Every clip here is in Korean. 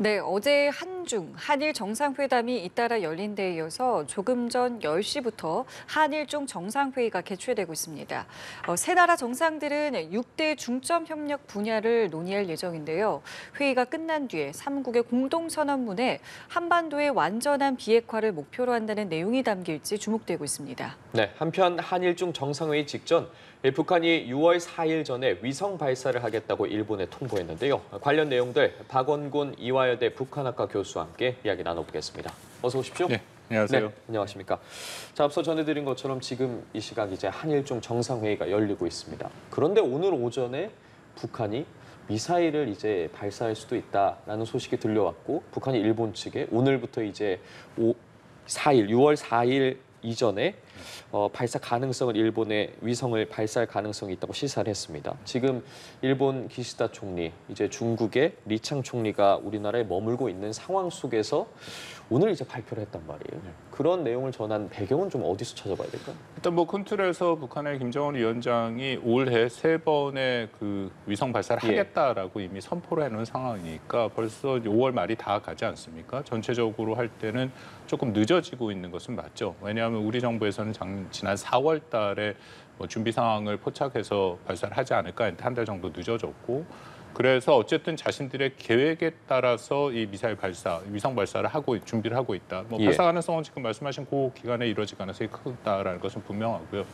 네, 어제 한중, 한일 정상회담이 잇따라 열린 데 이어서 조금 전 10시부터 한일중 정상회의가 개최되고 있습니다. 세 나라 정상들은 6대 중점 협력 분야를 논의할 예정인데요. 회의가 끝난 뒤에 3국의 공동선언문에 한반도의 완전한 비핵화를 목표로 한다는 내용이 담길지 주목되고 있습니다. 네, 한편 한일중 정상회의 직전 북한이 6월 4일 전에 위성 발사를 하겠다고 일본에 통보했는데요. 관련 내용들 박원곤 이화여대 북한학과 교수와 함께 이야기 나눠보겠습니다. 어서 오십시오. 네, 안녕하세요. 네, 안녕하십니까. 자, 앞서 전해드린 것처럼 지금 이 시각 이제 한일중 정상회의가 열리고 있습니다. 그런데 오늘 오전에 북한이 미사일을 이제 발사할 수도 있다라는 소식이 들려왔고 북한이 일본 측에 오늘부터 이제 6월 4일 이전에 발사 가능성을 일본의 위성을 발사할 가능성이 있다고 시사를 했습니다. 지금 일본 기시다 총리, 이제 중국의 리창 총리가 우리나라에 머물고 있는 상황 속에서 오늘 이제 발표를 했단 말이에요. 그런 내용을 전한 배경은 좀 어디서 찾아봐야 될까요? 일단 뭐 큰 틀에서 북한의 김정은 위원장이 올해 3번의 그 위성 발사를 하겠다라고 이미 선포를 해놓은 상황이니까 벌써 5월 말이 다 가지 않습니까? 전체적으로 할 때는 조금 늦어지고 있는 것은 맞죠. 왜냐하면 우리 정부에서는 지난 4월 달에 뭐 준비 상황을 포착해서 발사를 하지 않을까 했는데 한 달 정도 늦어졌고 그래서 어쨌든 자신들의 계획에 따라서 이 미사일 발사, 위성 발사를 하고 준비를 하고 있다. 뭐 발사 가능성은 지금 말씀하신 그 기간에 이루어질 가능성이 크다라는 것은 분명하고요.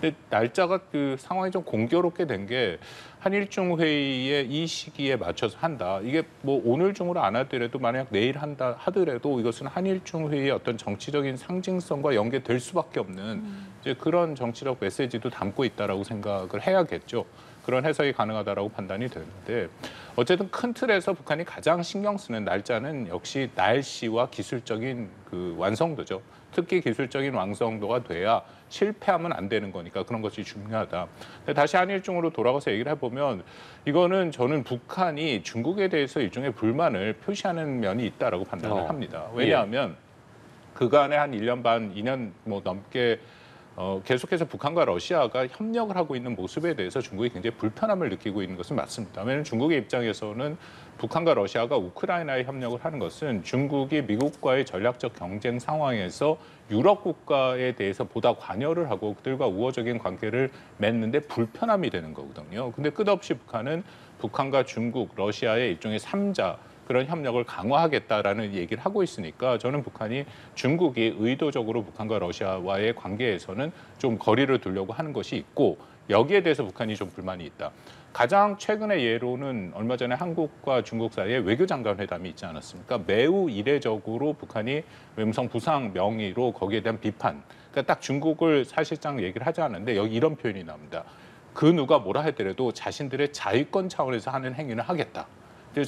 근데 날짜가 그 상황이 좀 공교롭게 된 게 한일중 회의에 이 시기에 맞춰서 한다. 이게 뭐 오늘 중으로 안 하더라도 만약 내일 한다 하더라도 이것은 한일중 회의의 어떤 정치적인 상징성과 연계될 수밖에 없는 이제 그런 정치적 메시지도 담고 있다라고 생각을 해야겠죠. 그런 해석이 가능하다라고 판단이 되는데 어쨌든 큰 틀에서 북한이 가장 신경 쓰는 날짜는 역시 날씨와 기술적인 그 완성도죠. 특히 기술적인 완성도가 돼야 실패하면 안 되는 거니까 그런 것이 중요하다. 근데 다시 한일중으로 돌아가서 얘기를 해보면 이거는 저는 북한이 중국에 대해서 일종의 불만을 표시하는 면이 있다라고 판단을 합니다. 왜냐하면 그간에 한 1년 반, 2년 뭐 넘게 계속해서 북한과 러시아가 협력을 하고 있는 모습에 대해서 중국이 굉장히 불편함을 느끼고 있는 것은 맞습니다. 왜냐하면 중국의 입장에서는 북한과 러시아가 우크라이나에 협력을 하는 것은 중국이 미국과의 전략적 경쟁 상황에서 유럽 국가에 대해서 보다 관여를 하고 그들과 우호적인 관계를 맺는데 불편함이 되는 거거든요. 근데 끝없이 북한은 북한과 중국, 러시아의 일종의 3자 그런 협력을 강화하겠다라는 얘기를 하고 있으니까 저는 북한이 중국이 의도적으로 북한과 러시아와의 관계에서는 좀 거리를 두려고 하는 것이 있고 여기에 대해서 북한이 좀 불만이 있다. 가장 최근의 예로는 얼마 전에 한국과 중국 사이에 외교장관 회담이 있지 않았습니까? 매우 이례적으로 북한이 웨무성 부상 명의로 거기에 대한 비판. 그러니까 딱 중국을 사실상 얘기를 하지 않는데 여기 이런 표현이 나옵니다. 그 누가 뭐라 하더라도 자신들의 자위권 차원에서 하는 행위는 하겠다.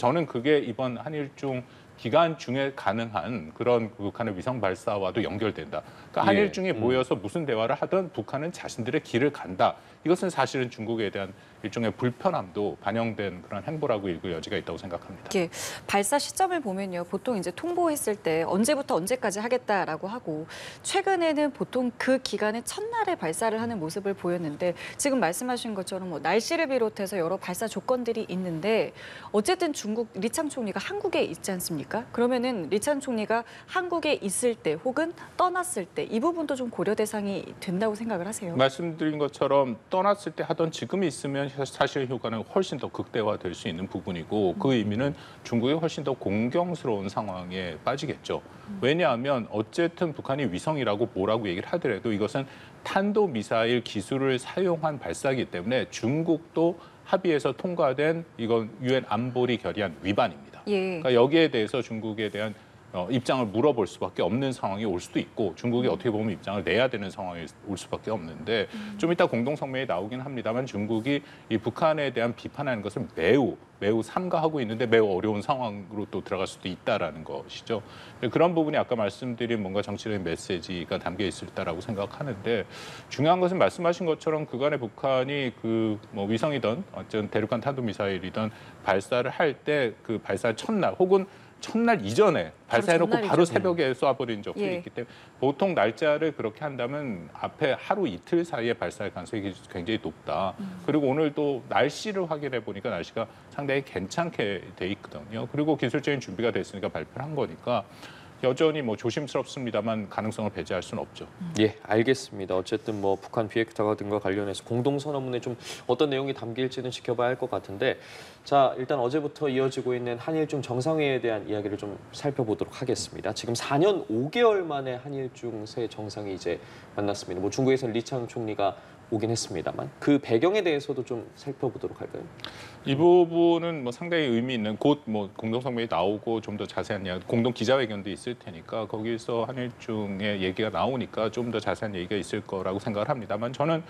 저는 그게 이번 한일중 기간 중에 가능한 그런 북한의 위성 발사와도 연결된다. 그러니까 한일중이 모여서 무슨 대화를 하든 북한은 자신들의 길을 간다. 이것은 사실은 중국에 대한 일종의 불편함도 반영된 그런 행보라고 읽을 여지가 있다고 생각합니다. 이게 발사 시점을 보면요, 보통 이제 통보했을 때 언제부터 언제까지 하겠다라고 하고 최근에는 보통 그 기간의 첫날에 발사를 하는 모습을 보였는데 지금 말씀하신 것처럼 뭐 날씨를 비롯해서 여러 발사 조건들이 있는데 어쨌든 중국 리창 총리가 한국에 있지 않습니까? 그러면은 리창 총리가 한국에 있을 때 혹은 떠났을 때 이 부분도 좀 고려 대상이 된다고 생각을 하세요? 말씀드린 것처럼 떠났을 때 하던 지금이 있으면 사실 효과는 훨씬 더 극대화될 수 있는 부분이고 그 의미는 중국이 훨씬 더 공경스러운 상황에 빠지겠죠. 왜냐하면 어쨌든 북한이 위성이라고 뭐라고 얘기를 하더라도 이것은 탄도미사일 기술을 사용한 발사이기 때문에 중국도 합의해서 통과된 이건 유엔 안보리 결의안 위반입니다. 그러니까 여기에 대해서 중국에 대한 입장을 물어볼 수밖에 없는 상황이 올 수도 있고 중국이 어떻게 보면 입장을 내야 되는 상황이 올 수밖에 없는데 좀 이따 공동성명이 나오긴 합니다만 중국이 이 북한에 대한 비판하는 것을 매우 삼가하고 있는데 매우 어려운 상황으로 또 들어갈 수도 있다라는 것이죠. 그런 부분이 아까 말씀드린 뭔가 정치적인 메시지가 담겨 있을다라고 생각하는데 중요한 것은 말씀하신 것처럼 그간에 북한이 그 뭐 위성이든 어떤 대륙간 탄도미사일이든 발사를 할 때 그 발사 첫날 혹은 첫날 이전에 발사해놓고 전날이죠. 바로 새벽에 쏴버린 적도 예. 있기 때문에 보통 날짜를 그렇게 한다면 앞에 하루 이틀 사이에 발사할 가능성이 굉장히 높다. 그리고 오늘도 날씨를 확인해 보니까 날씨가 상당히 괜찮게 돼 있거든요. 그리고 기술적인 준비가 됐으니까 발표를 한 거니까 여전히 뭐 조심스럽습니다만 가능성을 배제할 수는 없죠. 예, 알겠습니다. 어쨌든 뭐 북한 비핵화 등과 관련해서 공동선언문에 좀 어떤 내용이 담길지는 지켜봐야 할 것 같은데, 자 일단 어제부터 이어지고 있는 한일중 정상회의에 대한 이야기를 좀 살펴보도록 하겠습니다. 지금 4년 5개월 만에 한일중 새 정상이 이제 만났습니다. 뭐 중국에서는 리창 총리가 오긴 했습니다만 그 배경에 대해서도 좀 살펴보도록 할까요? 이 부분은 뭐 상당히 의미 있는 곧 뭐 공동성명이 나오고 좀 더 자세한 이야기, 공동 기자회견도 있을 테니까 거기서 한일중의 얘기가 나오니까 좀 더 자세한 얘기가 있을 거라고 생각을 합니다만 저는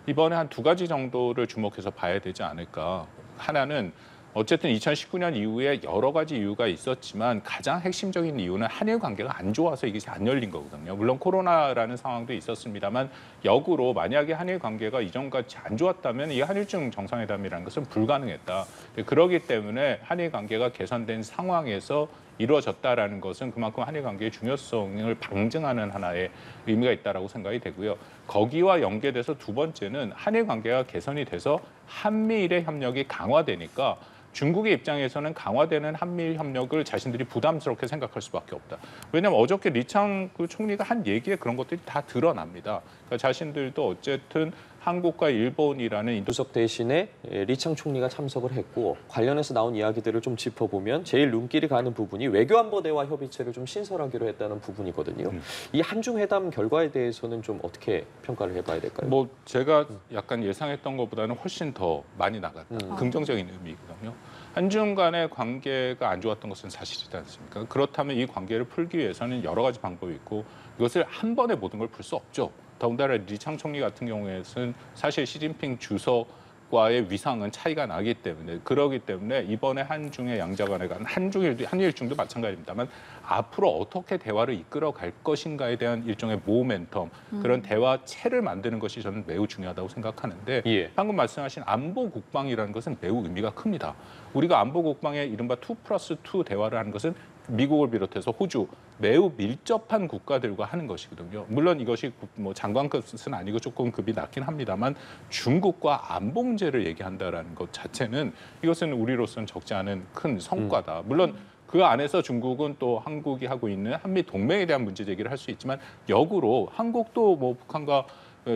이번에 한 두 가지 정도를 주목해서 봐야 되지 않을까. 하나는 어쨌든 2019년 이후에 여러 가지 이유가 있었지만 가장 핵심적인 이유는 한일 관계가 안 좋아서 이게 안 열린 거거든요. 물론 코로나라는 상황도 있었습니다만 역으로 만약에 한일 관계가 이전같이 안 좋았다면 이 한일중 정상회담이라는 것은 불가능했다. 그렇기 때문에 한일 관계가 개선된 상황에서 이루어졌다라는 것은 그만큼 한일 관계의 중요성을 방증하는 하나의 의미가 있다라고 생각이 되고요. 거기와 연계돼서 두 번째는 한일 관계가 개선이 돼서 한미일의 협력이 강화되니까 중국의 입장에서는 강화되는 한미일 협력을 자신들이 부담스럽게 생각할 수밖에 없다. 왜냐하면 어저께 리창 그 총리가 한 얘기에 그런 것들이 다 드러납니다. 그러니까 자신들도 어쨌든 한국과 일본이라는 인도석 대신에 리창 총리가 참석을 했고 관련해서 나온 이야기들을 좀 짚어보면 제일 눈길이 가는 부분이 외교안보 대화 협의체를 좀 신설하기로 했다는 부분이거든요. 이 한중 회담 결과에 대해서는 좀 어떻게 평가를 해봐야 될까요? 뭐 제가 약간 예상했던 것보다는 훨씬 더 많이 나갔다. 긍정적인 의미거든요. 한중 간의 관계가 안 좋았던 것은 사실이지 않습니까? 그렇다면 이 관계를 풀기 위해서는 여러 가지 방법이 있고 이것을 한 번에 모든 걸 풀 수 없죠. 더군다나 리창 총리 같은 경우에는 사실 시진핑 주석과의 위상은 차이가 나기 때문에 그러기 때문에 이번에 한중의 양자간에 간 한일중도 마찬가지입니다만 앞으로 어떻게 대화를 이끌어갈 것인가에 대한 일종의 모멘텀 그런 대화체를 만드는 것이 저는 매우 중요하다고 생각하는데 예. 방금 말씀하신 안보 국방이라는 것은 매우 의미가 큽니다. 우리가 안보 국방의 이른바 2+2 대화를 하는 것은 미국을 비롯해서 호주 매우 밀접한 국가들과 하는 것이거든요. 물론 이것이 뭐 장관급은 아니고 조금 급이 낮긴 합니다만 중국과 안보 문제를 얘기한다라는 것 자체는 이것은 우리로서는 적지 않은 큰 성과다. 물론 그 안에서 중국은 또 한국이 하고 있는 한미 동맹에 대한 문제 제기를 할 수 있지만 역으로 한국도 뭐 북한과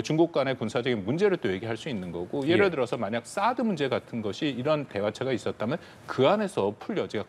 중국 간의 군사적인 문제를 또 얘기할 수 있는 거고 예를 들어서 만약 사드 문제 같은 것이 이런 대화체가 있었다면 그 안에서 풀 여지가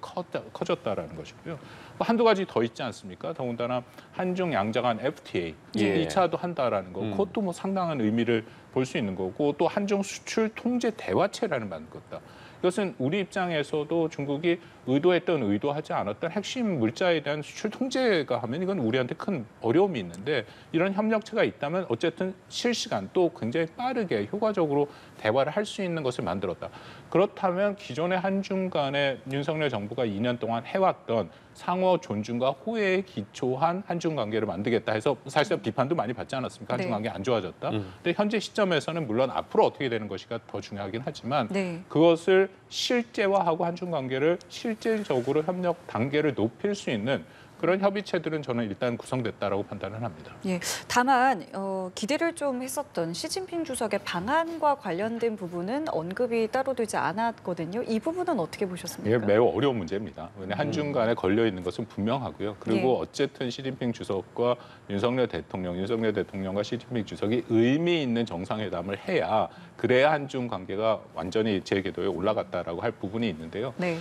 커졌다라는 것이고요. 한두 가지 더 있지 않습니까? 더군다나 한중 양자간 FTA 예. 2차도 한다라는 거 그것도 뭐 상당한 의미를 볼 수 있는 거고 또 한중 수출 통제 대화체라는 만든 것다. 이것은 우리 입장에서도 중국이 의도했던 의도하지 않았던 핵심 물자에 대한 수출 통제가 하면 이건 우리한테 큰 어려움이 있는데 이런 협력체가 있다면 어쨌든 실시간 또 굉장히 빠르게 효과적으로 대화를 할 수 있는 것을 만들었다. 그렇다면 기존의 한중 간의 윤석열 정부가 2년 동안 해왔던 상호 존중과 호혜에 기초한 한중 관계를 만들겠다 해서 사실상 비판도 많이 받지 않았습니까? 한중 관계 안 좋아졌다. 근데 현재 시점에서는 물론 앞으로 어떻게 되는 것이가 더 중요하긴 하지만 네. 그것을 실제화하고 한중 관계를 실질적으로 협력 단계를 높일 수 있는 그런 협의체들은 저는 일단 구성됐다라고 판단을 합니다. 예, 다만 기대를 좀 했었던 시진핑 주석의 방한과 관련된 부분은 언급이 따로 되지 않았거든요. 이 부분은 어떻게 보셨습니까? 이게 매우 어려운 문제입니다. 왜냐하면 한중 간에 걸려 있는 것은 분명하고요. 그리고 예. 어쨌든 시진핑 주석과 윤석열 대통령과 시진핑 주석이 의미 있는 정상회담을 해야 그래야 한중 관계가 완전히 재궤도에 올라갔다라고 할 부분이 있는데요. 네.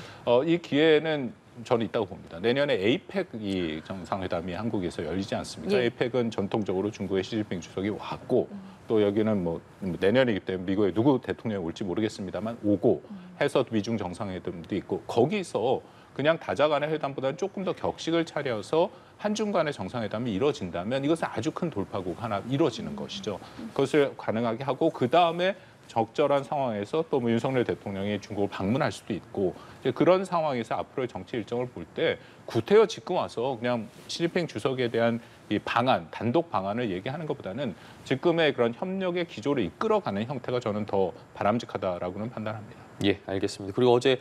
이 기회는 저는 있다고 봅니다. 내년에 에이펙 정상회담이 한국에서 열리지 않습니까? 예. 에이펙은 전통적으로 중국의 시진핑 주석이 왔고 또 여기는 뭐 내년이기 때문에 미국에 누구 대통령이 올지 모르겠습니다만 오고 해서 미중 정상회담도 있고 거기서 그냥 다자간의 회담보다는 조금 더 격식을 차려서 한중 간의 정상회담이 이루어진다면 이것은 아주 큰 돌파구가 하나 이루어지는 것이죠. 그것을 가능하게 하고 그다음에 적절한 상황에서 또 뭐 윤석열 대통령이 중국을 방문할 수도 있고 이제 그런 상황에서 앞으로의 정치 일정을 볼 때 구태여 지금 와서 그냥 시진핑 주석에 대한 이 방안, 단독 방안을 얘기하는 것보다는 지금의 그런 협력의 기조를 이끌어가는 형태가 저는 더 바람직하다라고는 판단합니다. 예, 알겠습니다. 그리고 어제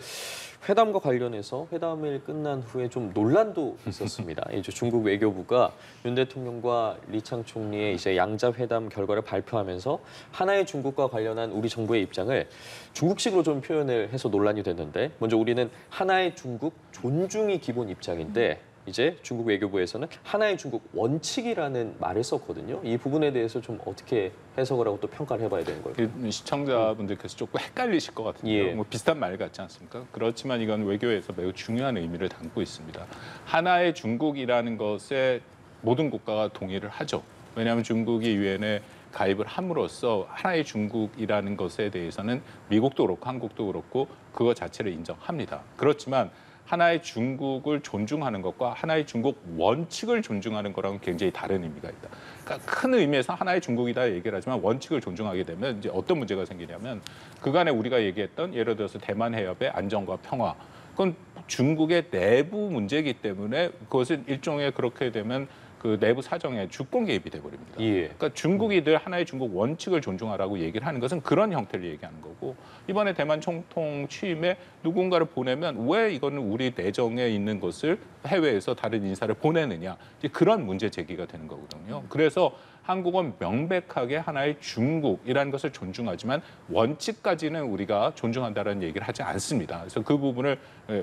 회담과 관련해서 회담이 끝난 후에 좀 논란도 있었습니다. 이제 중국 외교부가 윤 대통령과 리창 총리의 이제 양자 회담 결과를 발표하면서 하나의 중국과 관련한 우리 정부의 입장을 중국식으로 좀 표현을 해서 논란이 됐는데, 먼저 우리는 하나의 중국 존중이 기본 입장인데 이제 중국 외교부에서는 하나의 중국 원칙이라는 말을 썼거든요. 이 부분에 대해서 좀 어떻게 해석을 하고 또 평가를 해봐야 되는 걸까요? 시청자분들께서 조금 헷갈리실 것 같은데요. 예. 뭐 비슷한 말 같지 않습니까? 그렇지만 이건 외교에서 매우 중요한 의미를 담고 있습니다. 하나의 중국이라는 것에 모든 국가가 동의를 하죠. 왜냐하면 중국이 유엔에 가입을 함으로써 하나의 중국이라는 것에 대해서는 미국도 그렇고 한국도 그렇고 그거 자체를 인정합니다. 그렇지만 하나의 중국을 존중하는 것과 하나의 중국 원칙을 존중하는 거랑은 굉장히 다른 의미가 있다. 그러니까 큰 의미에서 하나의 중국이다 얘기를 하지만 원칙을 존중하게 되면 이제 어떤 문제가 생기냐면 그간에 우리가 얘기했던 예를 들어서 대만 해협의 안정과 평화, 그건 중국의 내부 문제이기 때문에 그것은 일종의 그렇게 되면 그 내부 사정에 주권 개입이 돼버립니다. 예. 그러니까 중국이 늘 하나의 중국 원칙을 존중하라고 얘기를 하는 것은 그런 형태를 얘기하는 거고, 이번에 대만 총통 취임에 누군가를 보내면 왜 이거는 우리 내정에 있는 것을 해외에서 다른 인사를 보내느냐, 이제 그런 문제 제기가 되는 거거든요. 그래서 한국은 명백하게 하나의 중국이라는 것을 존중하지만 원칙까지는 우리가 존중한다는 얘기를 하지 않습니다. 그래서 그 부분을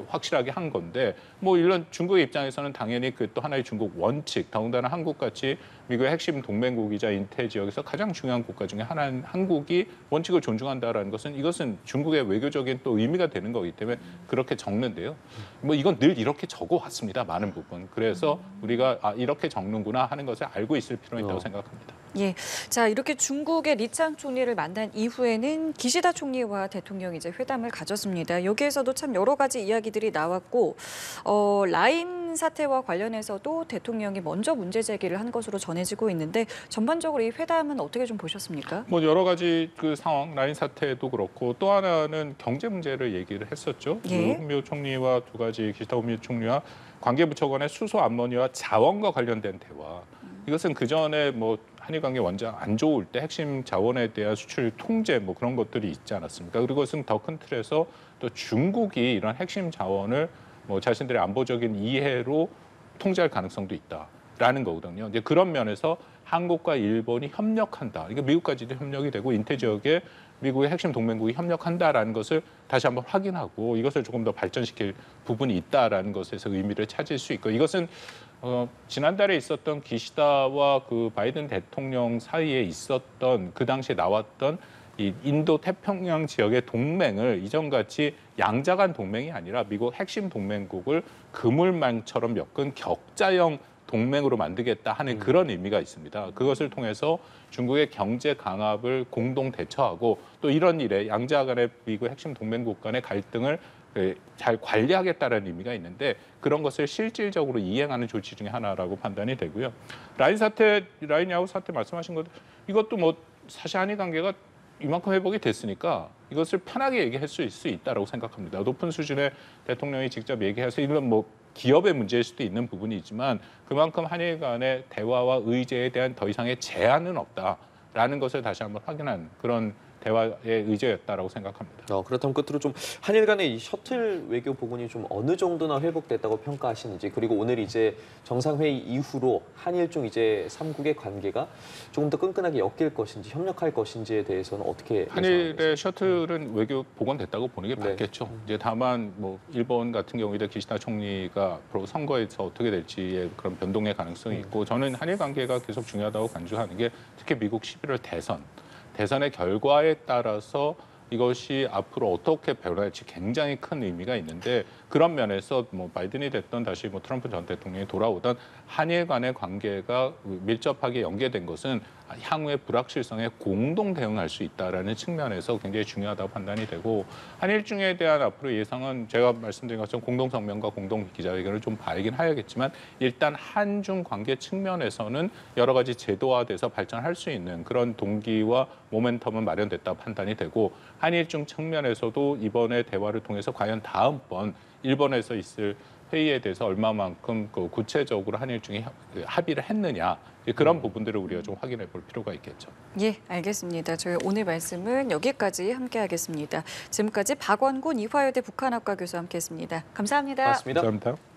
확실하게 한 건데, 뭐 이런 중국의 입장에서는 당연히 그 또 하나의 중국 원칙, 더군다나 한국같이 미국의 핵심 동맹국이자 인태 지역에서 가장 중요한 국가 중에 하나인 한국이 원칙을 존중한다라는 것은 이것은 중국의 외교적인 또 의미가 되는 거기 때문에 그렇게 적는데요. 뭐 이건 늘 이렇게 적어 왔습니다. 많은 부분. 그래서 우리가 이렇게 적는구나 하는 것을 알고 있을 필요가 있다고 생각합니다. 예, 자 이렇게 중국의 리창 총리를 만난 이후에는 기시다 총리와 대통령이 이제 회담을 가졌습니다. 여기에서도 참 여러 가지 이야기들이 나왔고 라인 사태와 관련해서도 대통령이 먼저 문제 제기를 한 것으로 전해지고 있는데 전반적으로 이 회담은 어떻게 좀 보셨습니까? 뭐 여러 가지 그 상황, 라인 사태도 그렇고 또 하나는 경제 문제를 얘기를 했었죠. 예. 홍미호 총리와 두 가지 기시다 홍미호 총리와 관계부처 간의 수소 암모니아 자원과 관련된 대화. 이것은 그 전에 뭐 한일 관계 원장 안 좋을 때 핵심 자원에 대한 수출 통제 뭐 그런 것들이 있지 않았습니까? 그리고 그것은 더 큰 틀에서 또 중국이 이런 핵심 자원을 뭐 자신들의 안보적인 이해로 통제할 가능성도 있다라는 거거든요. 이제 그런 면에서 한국과 일본이 협력한다. 이게 미국까지도 협력이 되고 인태 지역에 미국의 핵심 동맹국이 협력한다라는 것을 다시 한번 확인하고 이것을 조금 더 발전시킬 부분이 있다라는 것에서 의미를 찾을 수 있고, 이것은 지난달에 있었던 기시다와 그 바이든 대통령 사이에 있었던 그 당시에 나왔던 이 인도 태평양 지역의 동맹을 이전같이 양자 간 동맹이 아니라 미국 핵심 동맹국을 그물망처럼 엮은 격자형 동맹으로 만들겠다 하는 그런 의미가 있습니다. 그것을 통해서 중국의 경제 강압을 공동 대처하고 또 이런 일에 양자 간의 미국 핵심 동맹국 간의 갈등을 잘 관리하겠다는 의미가 있는데 그런 것을 실질적으로 이행하는 조치 중에 하나라고 판단이 되고요. 라인 야후 사태 말씀하신 것 이것도 뭐 사실 한일 관계가 이만큼 회복이 됐으니까 이것을 편하게 얘기할 수 있다라고 생각합니다. 높은 수준의 대통령이 직접 얘기해서 이건 뭐 기업의 문제일 수도 있는 부분이지만 그만큼 한일 간의 대화와 의제에 대한 더 이상의 제한은 없다라는 것을 다시 한번 확인한 그런 대화의 의제였다라고 생각합니다. 그렇다면 끝으로 좀 한일 간의 이 셔틀 외교 부분이 좀 어느 정도나 회복됐다고 평가하시는지, 그리고 오늘 이제 정상회의 이후로 한일중 이제 3국의 관계가 조금 더 끈끈하게 엮일 것인지 협력할 것인지에 대해서는 어떻게 한일의 셔틀은 외교 복원됐다고 보는 게 네. 맞겠죠. 이제 다만 뭐 일본 같은 경우에도 기시다 총리가 앞으로 선거에서 어떻게 될지의 그런 변동의 가능성이 있고, 저는 한일 관계가 계속 중요하다고 간주하는 게 특히 미국 11월 대선의 결과에 따라서 이것이 앞으로 어떻게 변할지 굉장히 큰 의미가 있는데, 그런 면에서 뭐 바이든이 됐던 다시 뭐 트럼프 전 대통령이 돌아오던 한일 간의 관계가 밀접하게 연계된 것은 향후의 불확실성에 공동 대응할 수 있다라는 측면에서 굉장히 중요하다고 판단이 되고, 한일중에 대한 앞으로 예상은 제가 말씀드린 것처럼 공동성명과 공동기자회견을 좀 봐야긴 하야겠지만 일단 한중 관계 측면에서는 여러 가지 제도화돼서 발전할 수 있는 그런 동기와 모멘텀은 마련됐다 판단이 되고, 한일중 측면에서도 이번에 대화를 통해서 과연 다음번 일본에서 있을 회의에 대해서 얼마만큼 그 구체적으로 한일 중에 합의를 했느냐 그런 부분들을 우리가 좀 확인해 볼 필요가 있겠죠. 예, 알겠습니다. 저희 오늘 말씀은 여기까지 함께하겠습니다. 지금까지 박원곤 이화여대 북한학과 교수와 함께했습니다. 감사합니다. 고맙습니다. 감사합니다.